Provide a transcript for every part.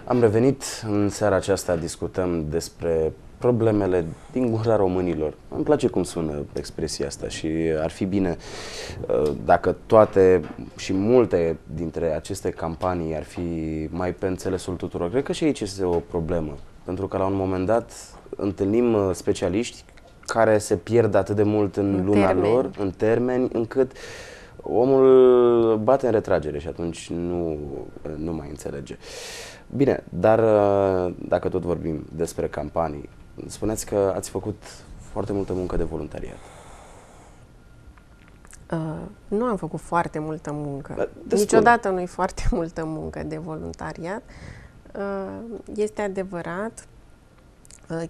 Am revenit în seara aceasta, discutăm despre problemele din gura românilor. Îmi place cum sună expresia asta și ar fi bine dacă toate și multe dintre aceste campanii ar fi mai pe înțelesul tuturor. Cred că și aici este o problemă, pentru că la un moment dat întâlnim specialiști care se pierd atât de mult în lumea lor, în termeni, încât omul bate în retragere și atunci nu mai înțelege. Bine, dar dacă tot vorbim despre campanii, spuneți că ați făcut foarte multă muncă de voluntariat. Nu am făcut foarte multă muncă. Niciodată nu-i foarte multă muncă de voluntariat. Este adevărat,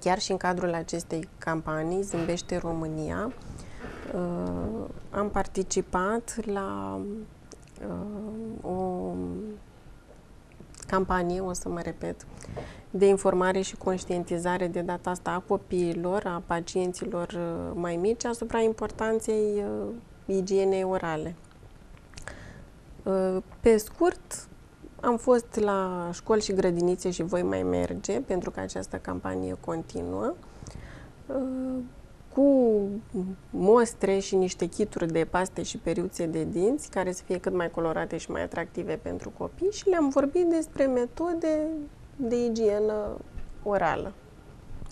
chiar și în cadrul acestei campanii, Zâmbește România, am participat la o campanie, o să mă repet, de informare și conștientizare de data asta a copiilor, a pacienților mai mici, asupra importanței igienei orale. Pe scurt, am fost la școli și grădinițe și voi mai merge, pentru că această campanie continuă, cu mostre și niște kituri de paste și periuțe de dinți, care să fie cât mai colorate și mai atractive pentru copii, și le-am vorbit despre metode de igienă orală.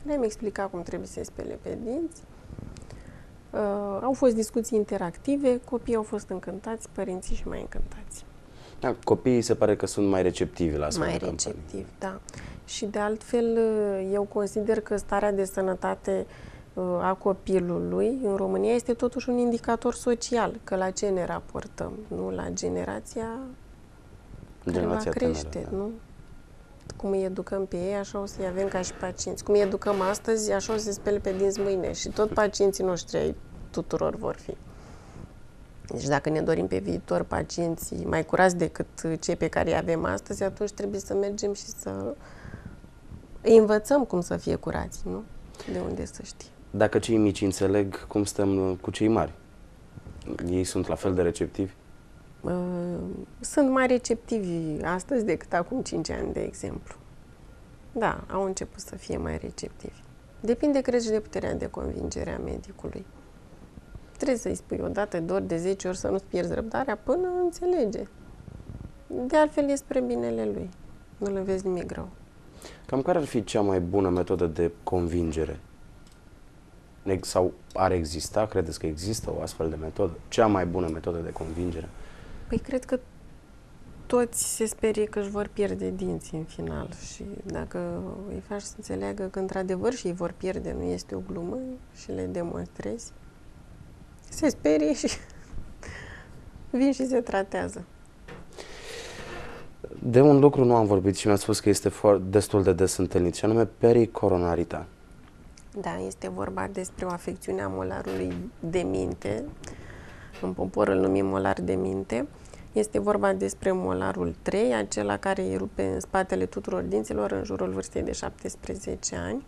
Le-am explicat cum trebuie să se spele pe dinți. Au fost discuții interactive, copiii au fost încântați, părinții și mai încântați. Da, copiii se pare că sunt mai receptivi la astfel de campanii. Mai receptivi, da. Și de altfel, eu consider că starea de sănătate a copilului în România este totuși un indicator social, că la ce ne raportăm, nu la generația care va crește, tânără, da. Nu? Cum îi educăm pe ei, așa o să-i avem ca și pacienți. Cum îi educăm astăzi, așa o să se spele pe dinți mâine și tot pacienții noștri ai tuturor vor fi. Deci dacă ne dorim pe viitor pacienții mai curați decât cei pe care îi avem astăzi, atunci trebuie să mergem și să îi învățăm cum să fie curați, nu? De unde să știe. Dacă cei mici înțeleg, cum stăm cu cei mari? Ei sunt la fel de receptivi? Sunt mai receptivi astăzi decât acum 5 ani, de exemplu. Da, au început să fie mai receptivi. Depinde, cred, și de puterea de convingere a medicului. Trebuie să-i spui o dată, de ori, de 10 ori să nu-ți pierzi răbdarea până înțelege. De altfel e spre binele lui. Nu le vezi nimic greu. Cam care ar fi cea mai bună metodă de convingere? Sau ar exista, credeți că există o astfel de metodă? Cea mai bună metodă de convingere? Păi cred că toți se sperie că își vor pierde dinții în final și dacă îi faci să înțeleagă că într-adevăr și ei vor pierde, nu este o glumă, și le demonstrezi, se sperie și vin și se tratează. De un lucru nu am vorbit și mi-ați spus că este destul de des întâlnit, și anume pericoronarita. Da, este vorba despre o afecțiune a molarului de minte. În popor îl numim molar de minte. Este vorba despre molarul 3, acela care îi rupe în spatele tuturor dinților în jurul vârstei de 17 ani.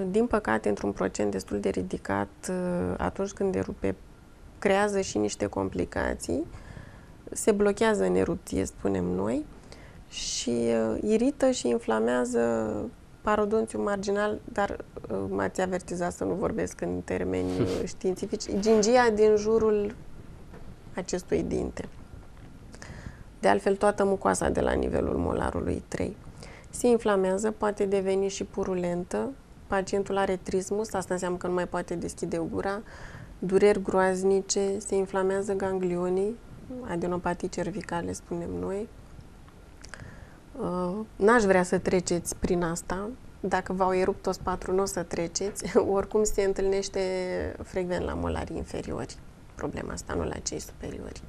Din păcate, într-un procent destul de ridicat, atunci când erupe, creează și niște complicații. Se blochează în erupție, spunem noi, și irită și inflamează parodonțiul marginal, dar m-ați avertizat să nu vorbesc în termeni științifici, gingia din jurul acestui dinte. De altfel, toată mucoasa de la nivelul molarului 3 se inflamează, poate deveni și purulentă, pacientul are trismus, asta înseamnă că nu mai poate deschide gura, dureri groaznice, se inflamează ganglionii, adenopatii cervicale, spunem noi. N-aș vrea să treceți prin asta. Dacă v-au erupt toți 4, nu o să treceți. Oricum se întâlnește frecvent la molarii inferiori problema asta, nu la cei superiori.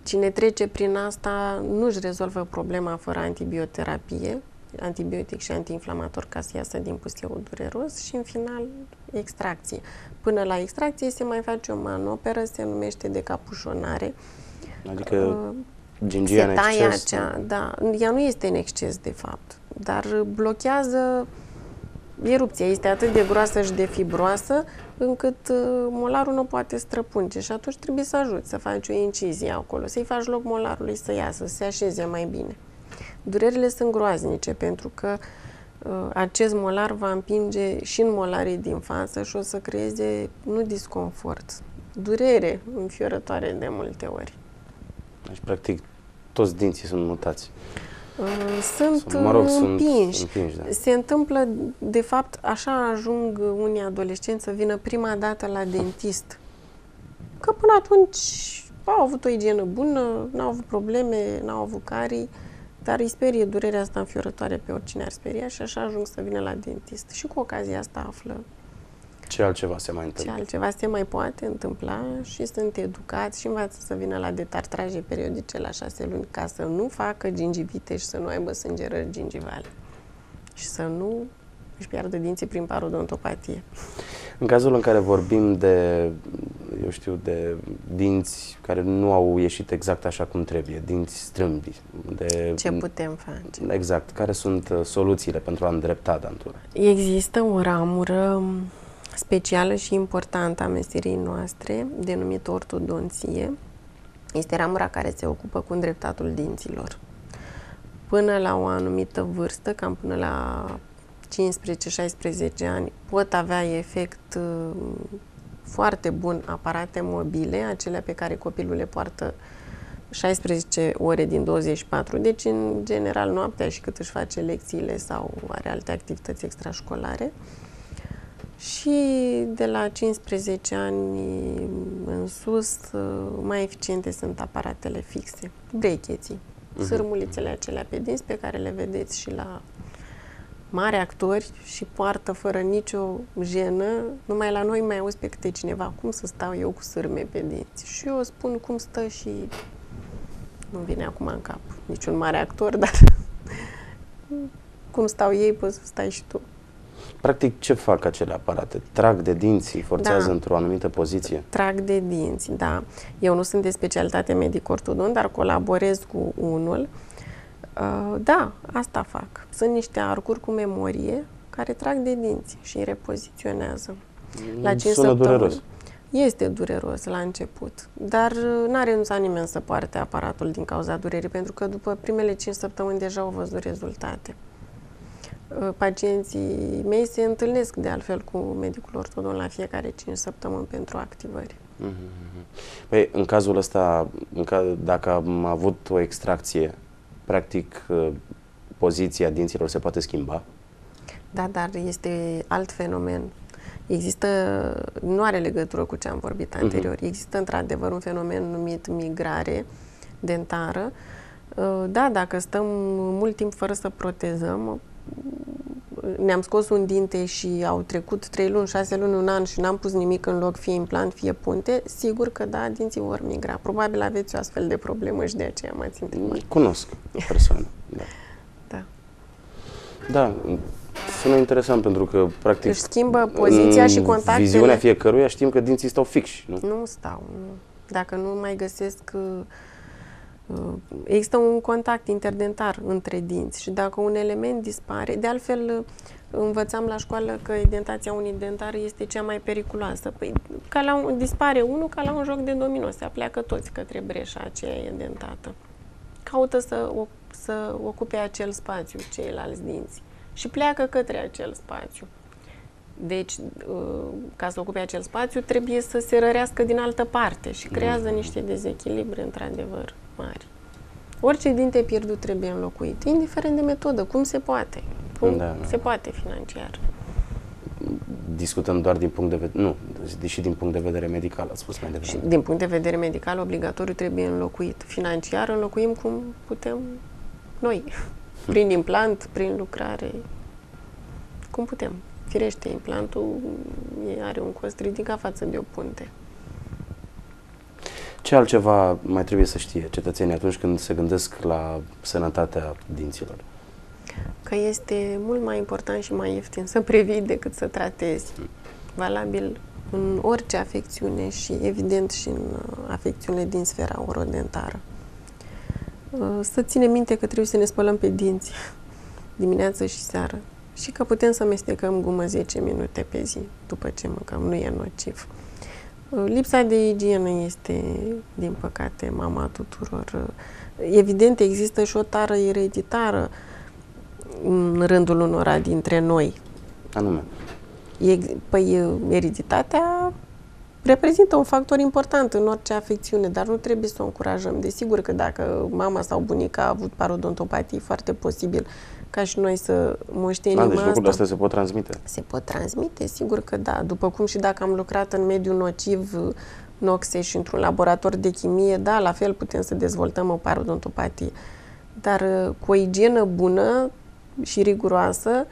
Cine trece prin asta nu-și rezolvă problema fără antibioterapie, antibiotic și antiinflamator, ca să iasă din pusteul dureros, și în final extracție. Până la extracție se mai face o manoperă, se numește decapușonare. Adică gingia în exces? Da, ea nu este în exces de fapt, dar blochează erupția este atât de groasă și de fibroasă încât molarul nu poate străpunge și atunci trebuie să ajuți să faci o incizie acolo, să-i faci loc molarului să iasă, să se așeze mai bine. Durerile sunt groaznice pentru că acest molar va împinge și în molarii din față și o să creeze nu disconfort, durere înfiorătoare de multe ori. Deci, practic, toți dinții sunt mutați. Sunt împinși. Da. Se întâmplă, de fapt, așa ajung unii adolescenți să vină prima dată la dentist. Că până atunci au avut o igienă bună, n-au avut probleme, n-au avut carii, dar îi sperie durerea asta înfiorătoare pe oricine ar speria și așa ajung să vină la dentist. Și cu ocazia asta află ce altceva se mai întâmplă. Ce altceva se mai poate întâmpla și sunt educați și învață să vină la detartraje periodice la 6 luni ca să nu facă gingivite și să nu aibă sângerări gingivale și să nu își piardă dinții prin parodontopatie. În cazul în care vorbim de, eu știu, de dinți care nu au ieșit exact așa cum trebuie, dinți strâmbi. Ce putem face? Exact. Care sunt soluțiile pentru a îndrepta dantura? Există o ramură specială și importantă a meseriei noastre, denumită ortodonție. Este ramura care se ocupă cu îndreptatul dinților. Până la o anumită vârstă, cam până la 15-16 ani, pot avea efect foarte bun aparate mobile, acelea pe care copilul le poartă 16 ore din 24, deci în general noaptea și cât își face lecțiile sau are alte activități extrașcolare. Și de la 15 ani în sus, mai eficiente sunt aparatele fixe, bracheții, sârmulițele acelea pe dinți pe care le vedeți și la mari actori și poartă fără nicio jenă. Numai la noi mai auzi pe câte cineva cum să stau eu cu sârme pe dinți. Și eu spun cum stă și nu vine acum în cap niciun mare actor, dar cum stau ei, poți să stai și tu. Practic, ce fac acele aparate? Trag de dinți, îi forțează într-o anumită poziție? Trag de dinți, da. Eu nu sunt de specialitate medic-ortodont, dar colaborez cu unul. Da, asta fac. Sunt niște arcuri cu memorie care trag de dinți și îi repoziționează. La 5 Sună săptămâni. dureros. Este dureros la început, dar n-a renunțat nimeni să poarte aparatul din cauza durerii, pentru că după primele 5 săptămâni deja au văzut rezultate. Pacienții mei se întâlnesc de altfel cu medicul ortodont la fiecare 5 săptămâni pentru activări. Păi, în cazul ăsta, dacă am avut o extracție, practic poziția dinților se poate schimba? Da, dar este alt fenomen. Există, nu are legătură cu ce am vorbit anterior, există într-adevăr un fenomen numit migrare dentară. Da, dacă stăm mult timp fără să protezăm, ne-am scos un dinte și au trecut 3 luni, 6 luni, un an și n-am pus nimic în loc, fie implant, fie punte, sigur că da, dinții vor migra. Probabil aveți o astfel de problemă și de aceea m-ați întrebat. Cunosc o persoană, da. Da. Da, sună interesant pentru că, practic, își schimbă poziția și contactele. Viziunea fiecăruia știm că dinții stau fixi, nu? Nu stau, nu. Dacă nu mai găsesc... Există un contact interdentar între dinți și dacă un element dispare, de altfel învățam la școală că dentația unidentară este cea mai periculoasă. Păi, dispare unul ca la un joc de domino, se apleacă toți către breșa aceea dentată. Caută să ocupe acel spațiu, ceilalți dinți, și pleacă către acel spațiu. Deci, ca să ocupe acel spațiu, trebuie să se rărească din altă parte și creează niște dezechilibre, într-adevăr, mari. Orice dinte pierdut trebuie înlocuit, indiferent de metodă, cum se poate. Se poate financiar. Discutăm doar din punct de vedere, nu, și din punct de vedere medical, ați spus mai devreme. Și din punct de vedere medical, obligatoriu trebuie înlocuit. Financiar înlocuim cum putem noi, prin implant, prin lucrare, cum putem. Firește, implantul are un cost ridicat față de o punte. Ce altceva mai trebuie să știe cetățenii atunci când se gândesc la sănătatea dinților? Că este mult mai important și mai ieftin să previi decât să tratezi. Valabil în orice afecțiune și evident și în afecțiunile din sfera orodentară. Să ținem minte că trebuie să ne spălăm pe dinți dimineață și seară. Și că putem să amestecăm gumă 10 minute pe zi după ce mâncăm, nu e nociv. Lipsa de igienă este, din păcate, mama tuturor. Evident, există și o tară ereditară în rândul unora dintre noi. Anume? Păi, ereditatea reprezintă un factor important în orice afecțiune, dar nu trebuie să o încurajăm. Desigur că dacă mama sau bunica a avut parodontopatie, foarte posibil ca și noi să moștenim asta. Deci lucrurile astea se pot transmite? Se pot transmite, sigur că da. După cum și dacă am lucrat în mediul nociv, noxe și într-un laborator de chimie, da, la fel putem să dezvoltăm o parodontopatie. Dar cu o igienă bună și riguroasă,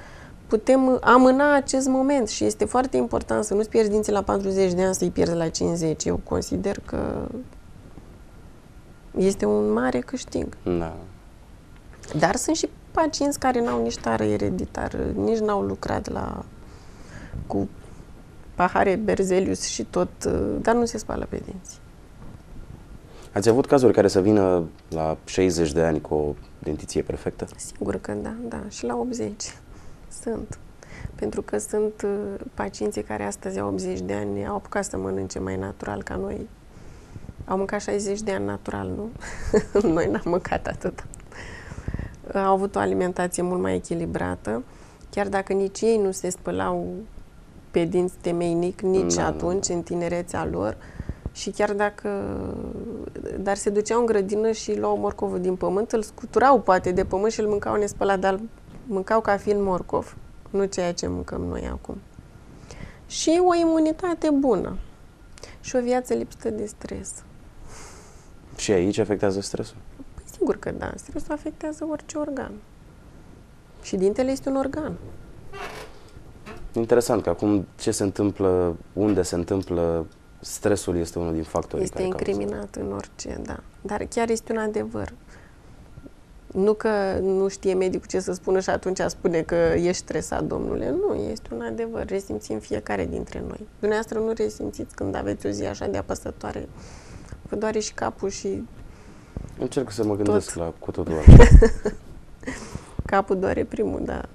putem amâna acest moment și este foarte important să nu-ți pierzi dinții la 40 de ani, să-i pierzi la 50. Eu consider că este un mare câștig. Da. Dar sunt și pacienți care n-au nici tară ereditară, nici n-au lucrat cu pahare Berzelius și tot, dar nu se spală pe dinți. Ați avut cazuri care să vină la 60 de ani cu o dentiție perfectă? Sigur că da, da. Și la 80 sunt. Pentru că sunt pacienții care astăzi au 80 de ani, au apucat să mănânce mai natural ca noi. Au mâncat 60 de ani natural, nu? Noi n-am mâncat atât. Au avut o alimentație mult mai echilibrată, chiar dacă nici ei nu se spălau pe dinți temeinic, nici atunci, în tinerețea lor, și chiar dacă... Dar se duceau în grădină și luau morcovul din pământ, îl scuturau poate de pământ și îl mâncau nespălat, dar mâncau ca fiind morcov, nu ceea ce mâncăm noi acum. Și o imunitate bună și o viață lipsită de stres. Și aici afectează stresul? Păi sigur că da, stresul afectează orice organ. Și dintele este un organ. Interesant că acum ce se întâmplă, unde se întâmplă, stresul este unul din factorii este care incriminat în orice, da. Dar chiar este un adevăr. Nu că nu știe medicul ce să spună și atunci spune că ești stresat, domnule. Nu, este un adevăr. Resimțim fiecare dintre noi. Dumneavoastră nu resimțiți când aveți o zi așa de apăsătoare. Vă doare și capul și... Încerc să mă gândesc la cu totul altceva. Capul doare primul, dar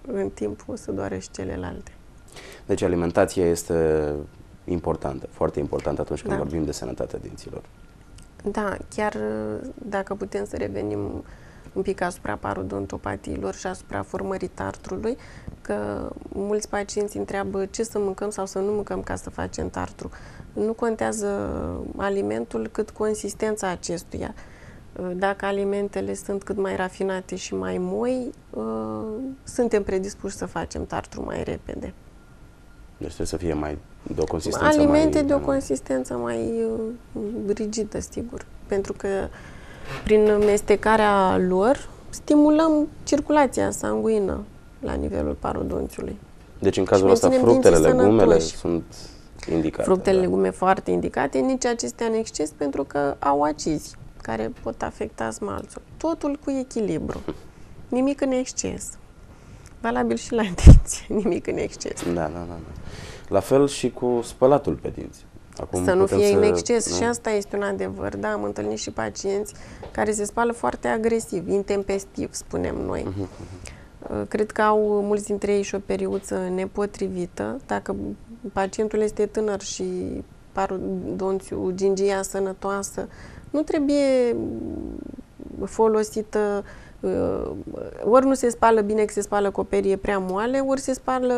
în timp o să doare și celelalte. Deci alimentația este importantă, foarte importantă atunci când Da. vorbim de sănătatea dinților. Da, chiar dacă putem să revenim un pic asupra parodontopatiilor și asupra formării tartrului, că mulți pacienți întreabă ce să mâncăm sau să nu mâncăm ca să facem tartru. Nu contează alimentul, cât consistența acestuia. Dacă alimentele sunt cât mai rafinate și mai moi, suntem predispuși să facem tartru mai repede. Deci trebuie să fie mai de o consistență alimente mai... de o consistență mai rigidă, sigur. Pentru că prin mestecarea lor stimulăm circulația sanguină la nivelul parodonțiului. Deci în cazul ăsta fructele, legumele sunt indicate. Fructele, legume foarte indicate, nici acestea în exces pentru că au acizi care pot afecta smalțul. Totul cu echilibru. Nimic în exces. Valabil și la dinți. Nimic în exces. Da. La fel și cu spălatul pe dinți. Acum să nu fie în exces. Nu? Și asta este un adevăr. Da, am întâlnit și pacienți care se spală foarte agresiv, intempestiv, spunem noi. Cred că au mulți dintre ei și o periuță nepotrivită. Dacă pacientul este tânăr și parodonțiul, gingia sănătoasă, nu trebuie folosită, ori nu se spală bine că se spală cu o perie prea moale, ori se spală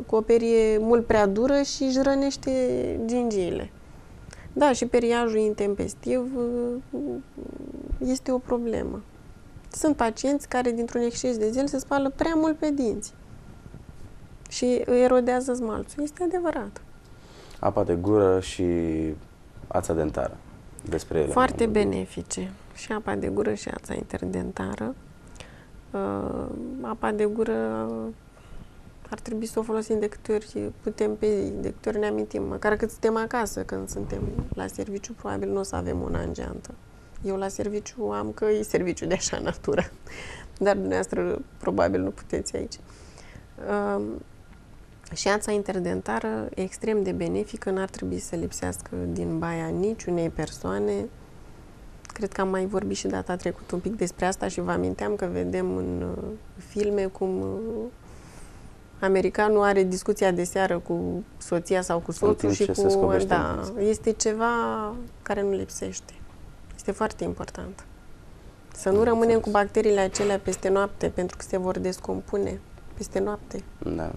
cu o perie mult prea dură și își rănește gingiile. Da, și periajul intempestiv este o problemă. Sunt pacienți care dintr-un exces de zel se spală prea mult pe dinți și erodează smalțul. Este adevărat. Apa de gură și ața dentară. Despre ele. Foarte benefice. Și apa de gură și ața interdentară. Apa de gură ar trebui să o folosim de câte ori putem pe zi, de câte ori ne amintim. Măcar cât suntem acasă, când suntem la serviciu, probabil nu o să avem una în geantă. Eu la serviciu am că e serviciu de așa natură. Dar dumneavoastră probabil nu puteți aici. Și ața interdentară extrem de benefică, n-ar trebui să lipsească din baia niciunei persoane. Cred că am mai vorbit și data trecută un pic despre asta și vă aminteam că vedem în filme cum americanul are discuția de seară cu soția sau cu soțul și cu... Da, este ceva care nu lipsește. Este foarte important. Să nu rămânem cu bacteriile acelea peste noapte, pentru că se vor descompune peste noapte. Da.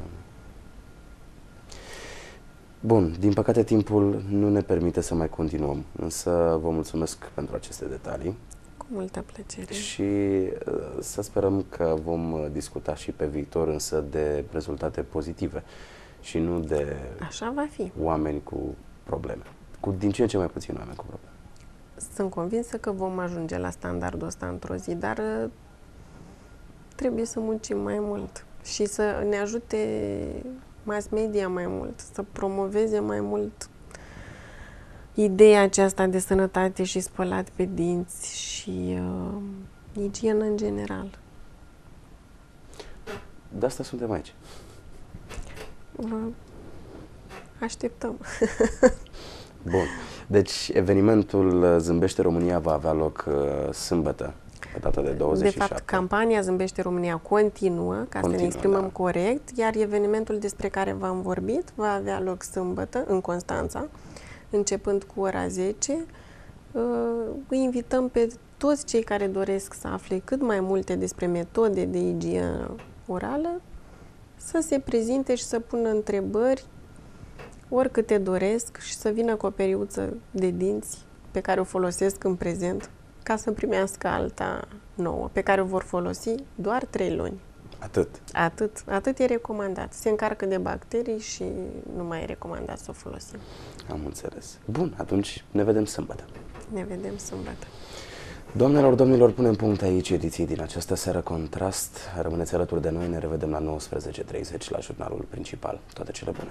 Bun, din păcate timpul nu ne permite să mai continuăm, însă vă mulțumesc pentru aceste detalii. Cu multă plăcere. Și să sperăm că vom discuta și pe viitor, însă de rezultate pozitive și nu de Așa va fi. Oameni cu probleme. Din ce în ce mai puțini oameni cu probleme. Sunt convinsă că vom ajunge la standardul ăsta într-o zi, dar trebuie să muncim mai mult și să ne ajute mass media mai mult, să promoveze mai mult ideea aceasta de sănătate și spălat pe dinți și igienă în general. De asta suntem aici. Așteptăm. Bun. Deci evenimentul Zâmbește România va avea loc sâmbătă, pe data de 27. De fapt, campania Zâmbește România continuă, să ne exprimăm corect, iar evenimentul despre care v-am vorbit va avea loc sâmbătă în Constanța, începând cu ora 10. Îi invităm pe toți cei care doresc să afle cât mai multe despre metode de igienă orală să se prezinte și să pună întrebări oricâte doresc și să vină cu o periuță de dinți pe care o folosesc în prezent ca să primească alta nouă, pe care o vor folosi doar 3 luni. Atât? Atât e recomandat. Se încarcă de bacterii și nu mai e recomandat să o folosim. Am înțeles. Bun, atunci ne vedem sâmbătă. Ne vedem sâmbătă. Doamnelor, domnilor, punem punct aici ediției din această seară Contrast. Rămâneți alături de noi, ne revedem la 19:30 la jurnalul principal. Toate cele bune!